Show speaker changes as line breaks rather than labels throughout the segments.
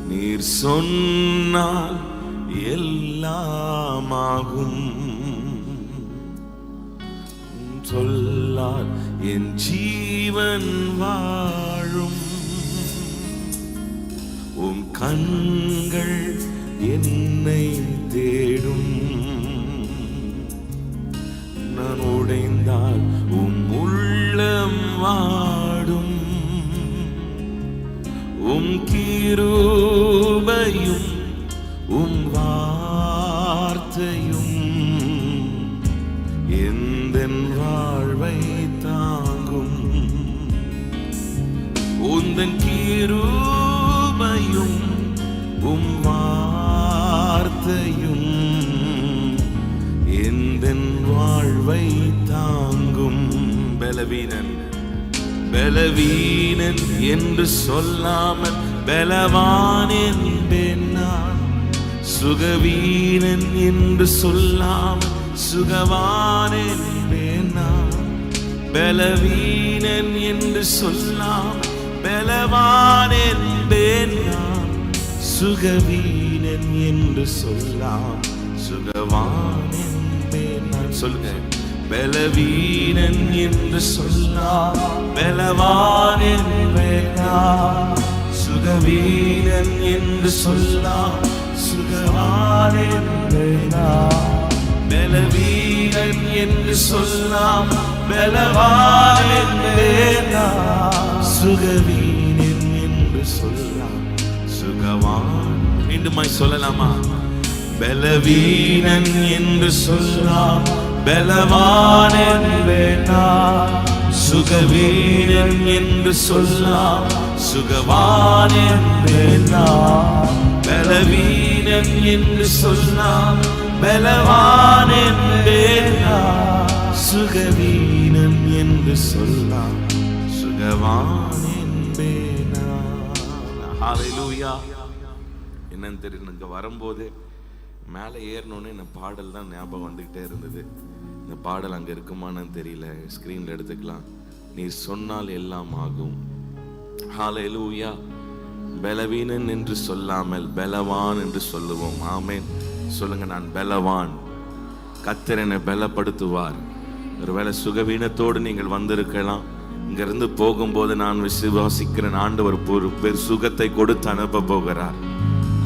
நீர் சொன்னால் எல்லாமாகும், சொல்லால் என் ஜீவன் வாழும். உம் கண்கள் என்னை தேடும், நான் உடைந்தால் உம் உள்ளம் வாடும். உம் கிருபையும் உம் வார்த்தையும் எந்தன் வாழ்வை தாங்கும். உந்தன் கிருபையும் உம் வார்த்தையும் எந்தன் வாழ்வை தாங்கும். பலவீனன் பலவீனன் என்று சொல்லாமல் பலவான் என்பேன் நான். சுகவீனன் என்று சொல்லாமல் சுகவான் என்பேன் நான். பலவீனன் என்று சொல்லாமல் பலவான் என்பேன் நான். சுகவீனன் என்று சொல்லாம் சுகவான் என்பேன் நான். சொல்லுங்க. பலவீனன் என்று சொல்லாம் பலவான் என்பேன் நான். சுகவீனன் என்று சொல்லாம் சுகவான் என்பேன் நான். பலவீனன் என்று சொல்லாம் பலவான் என்பேன் நான். சுகவீனன் என்று சொல்லாம் சுகவான். மீண்டுமாய் சொல்லலாமா? பலவீனன் என்று சொல்லாம் பலவான் என்பேன் நான். சுகவீனன் என்று சொல்லாம் சுகவான் என்பேன் நான். பலவீனன் என்று சொல்லாம் பலவான் என்பேன் நான். சுகவீனன் என்று சொல்லாம் சுகவான் என்பேன் நான். ஹல்லேலூயா. என்னன்னு தெரியல, இங்க வரும்போது மேலே ஏறணுன்னு இந்த பாடல் தான் ஞாபகம் வந்துகிட்டே இருந்தது. இந்த பாடல் அங்கே இருக்குமான்னு தெரியல, ஸ்க்ரீனில் எடுத்துக்கலாம். நீ சொன்னால் எல்லாம் ஆகும். ஹல்லேலூயா. பலவீனன் என்று சொல்லாமல் பலவான் என்று சொல்லுவோம். ஆமென். சொல்லுங்க, நான் பலவான். கர்த்தர் என்னை பலப்படுத்துவார். ஒருவேளை சுகவீனத்தோடு நீங்கள் வந்திருக்கலாம். இங்கிருந்து போகும்போது நான் விசுவாசிக்கிறேன், ஆண்டவர் ஒரு பெரு சுகத்தை கொடுத்து அனுப்ப போகிறார்.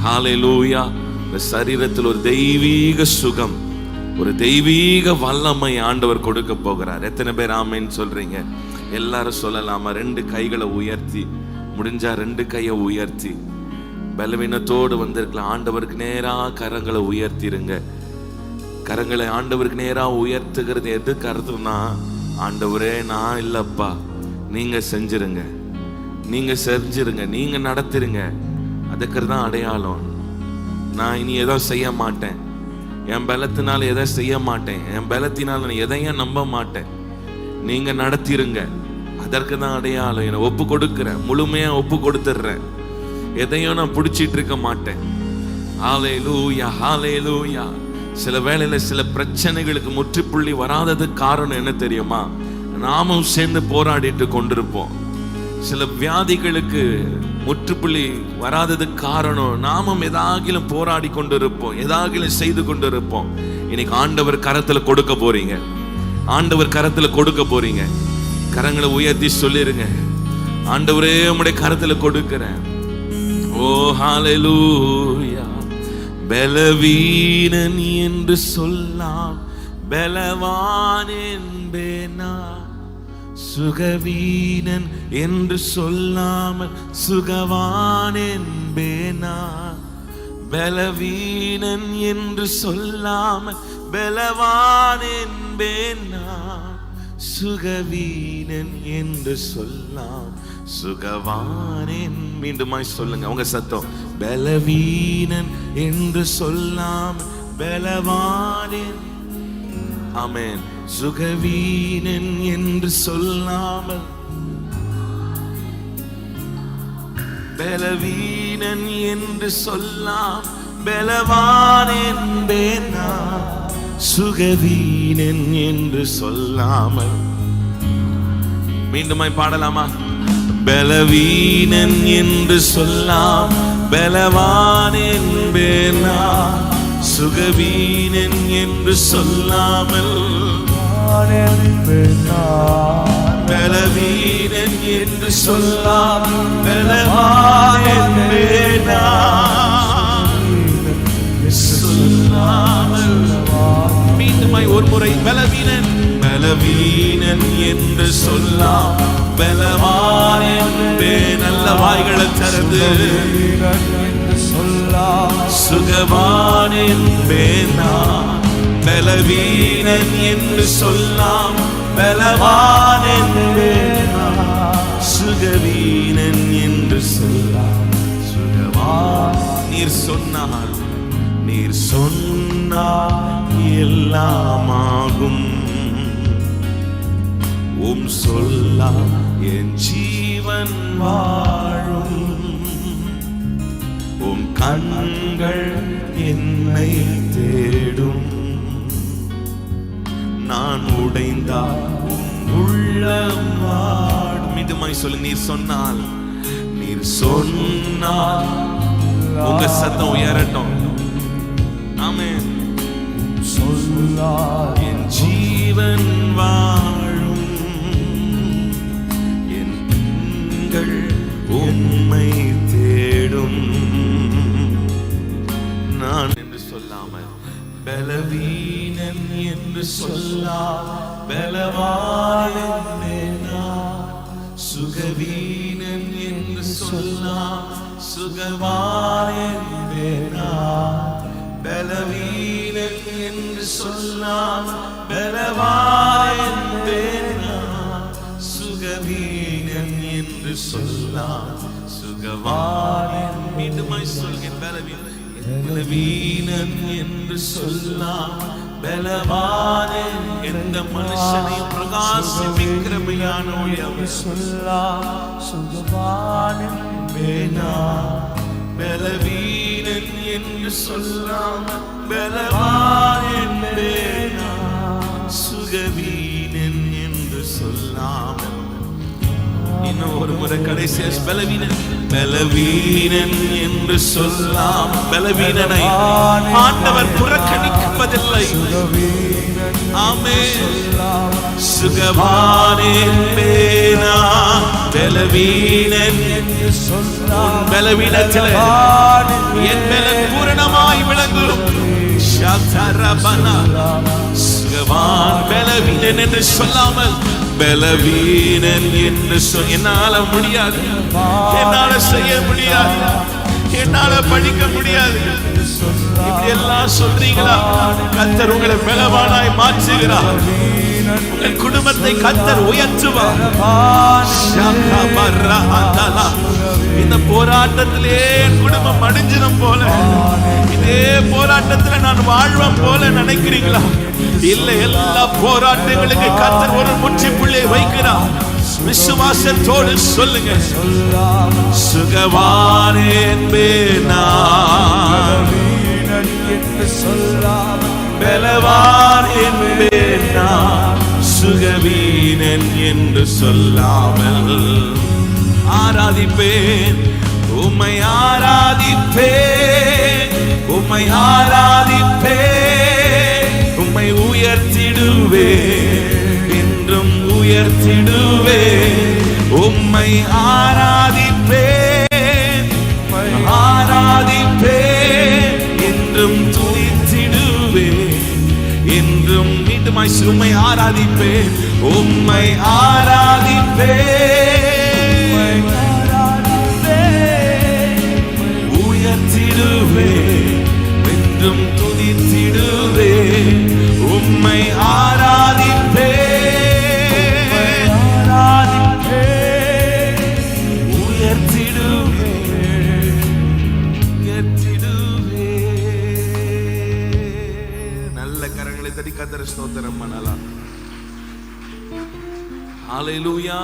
ஹல்லேலூயா. இந்த சரீரத்தில் ஒரு தெய்வீக சுகம், ஒரு தெய்வீக வல்லமை ஆண்டவர் கொடுக்க போகிறார். எத்தனை பேர் ஆமென் சொல்றீங்க? எல்லாரும் சொல்லலாமா? 2 கைகளை உயர்த்தி, முடிஞ்சா 2 கையை உயர்த்தி. பலவீனத்தோடு வந்திருக்கலாம். ஆண்டவருக்கு நேரா கரங்களை உயர்த்திருங்க. கரங்களை ஆண்டவருக்கு நேரா உயர்த்துகிறது எதுக்கு அர்த்தம்னா, ஆண்டவரே நான் இல்லப்பா, நீங்க செஞ்சிருங்க, நீங்க செஞ்சிருங்க, நீங்க நடத்திருங்க. அதுக்கு தான் அடையாளம். நான் இனி எதோ செய்ய மாட்டேன், என் பலத்தினால எதை செய்ய மாட்டேன், என் பலத்தினால நான் எதையும் நம்ப மாட்டேன், நீங்க நடத்திருங்க. அதற்கு தான் அடையாளம். என்னை ஒப்பு கொடுக்கிறேன், முழுமையா ஒப்பு கொடுத்துடுறேன், எதையும் நான் பிடிச்சிட்டு இருக்க மாட்டேன். ஹல்லேலூயா, ஹல்லேலூயா. சில வேளையில சில பிரச்சனைகளுக்கு முற்றுப்புள்ளி வராததுக்கு காரணம் என்ன தெரியுமா? நாமும் சேர்ந்து போராடிட்டு கொண்டிருப்போம். சில வியாதிகளுக்கு முற்றுப்புள்ளி வராததுக்கு காரணம் நாமும் எதாகிலும் போராடி கொண்டிருப்போம், எதாகிலும் செய்து கொண்டிருப்போம். இன்னைக்கு ஆண்டவர் கரத்துல கொடுக்க போறீங்க, ஆண்டவர் கரத்துல கொடுக்க போறீங்க. கரங்களை உயர்த்தி சொல்லிருங்க, ஆண்டவரே உம்முடைய கரத்துல கொடுக்கிறேன். ஓ ஹல்லேலூயா. பலவீனன் என்று சொல்லாம் பலவான் என்பேன் நான். சுகவீனன் என்று சொல்லாமல் சுகவான் என்பேன் நான். பலவீனன் என்று சொல்லாமல் பலவான் என்பேன் நான். சுகவீனன் என்று சொல்லாம் சுகவான். மீண்டுமாய் சொல்லுங்க உங்க சத்தம். பலவீனன் என்று சொல்லாமல் பலவான். ஆமென். சுகவீனன் என்று சொல்லாமல் பலவீனன் என்று சொல்லாம் பலவான் என்பேன் நான். சுகவீனன் என்று சொல்லாமல். மீண்டுமாய் பாடலாமா? பலவீனன் என்று சொல்லாம் பலவான் என்பேன் நான். சுகவீனன் என்று சொல்லாமல் பலவீனன் என்று சொல்லாம் பலவான் என்பேன் நான். சொல்லாமல் மீண்டுமாய் ஒரு முறை பலவீனன் பலவீனன் என்று சொல்லாம் பலவான் என்பேன். நல்ல வாய்களை திறந்து சுகவான் என்பேன் நான். பலவீனன் என்று சொல்லாம் பலவான் என்பேன் நான். சுகவீனன் என்று சொல்லாம் சுகவான். நீர் சொன்னால் நீர் சொன்னால் எல்லாமாகும். உம் சொல்லா என் ஜீவன் வாழும். உம் கண்கள் என்னை தேடும். நான் உடைந்தால் உள்ளம் வாடும். மீண்டுமாய் சொல்லு. நீர் சொன்னால் நீர் சொன்னால் உங்க சத்தம் உயரட்டும். ஆமென். சொன்னால் என் ஜீவன் வாழும். என் கண்கள் உம்மை தேடும். நான் என்று சொல்லாமல் பலவீனன் என்று சொல்லாம் பலவான் என்பேன் நான். சுகவீனன் என்று சொல்லாம் சுகவான் என்பேன் நான். பலவீனன் என்று சொல்லாம் பலவான் என்பேன் நான். சுகவீனன் என்று சொல்லாம் சுகவான். மீண்டுமாய் சொல்கிறேன். பலவீனன் என்று சொல்லாம் பலவான். எந்த மனுஷனையும் பிரகாசிப்பிக்கிறமையான ஒளி அவர் சொல்லாம் சுகவான் என்பேன் நான். பலவீனன் என்று சொல்லாம் பலவான் என்பேன் நான். சுகவீனன் என்று சொல்லாமல் இன்னும் ஒரு முறை கடைசி பலவீனன் பலவீனன் என்று சொல்லாம் பலவீனனை ஆண்டவர் புறக்கணிப்பதில்லை. ஆமென். சுகவான் என்பேன் நான். பலவீனன் பலவீனத்தில் என் பலன் பூரணமாய் விளங்கும். சுகவான் பலவீனன் என்று சொல்லாமல் பலவீனன் என்று என்னால முடியாது, என்னால செய்ய முடியாது, என்னால படிக்க முடியாது இப்படி எல்லாம் சொல்றீங்களா? கர்த்தர் உங்களை பலவானாய் மாற்றுகிறார். உங்கள் குடும்பத்தை கர்த்தர் உயர்த்துவார். இந்த போராட்டத்திலே என் குடும்பம் அடிஞ்சிடும் போல, இதே போராட்டத்தில் நான் வாழ்வம் போல நினைக்கிறீங்களா? இல்லை, எல்லா போராட்டங்களுக்கு கர்த்தர் ஒரு முற்றுப்புள்ளி வைக்கிறார். விசுவாசத்தோடு சொல்லுங்க. சுகவான் என்பேன் நான். பலவான் என்பேன் நான். சுகவீனன் என்று சொல்லாமல் ஆராதிப்பேன். உம்மை ஆராதிப்பேன், உம்மை ஆராதிப்பேன், உம்மை உயர்த்திடுவேன், என்றும் உயர்த்திடுவேன். உம்மை ஆராதிப்பேன், ஆராதிப்பேன், என்றும் துதித்திடுவேன், என்றும் மீண்டுமாய் உம்மை ஆராதிப்பேன், உம்மை ஆராதிப்பேன், உயர்த்திடுவேன், என்றும் துதித்திடுவேன். உம்மை ஆராதிப்பேன், உயர்த்திடுவேன், உயர்த்திடுவேன். நல்ல கரங்களை தட்டி கர்த்தரை ஸ்தோத்திரம் பண்ணலாம். ஹல்லேலூயா.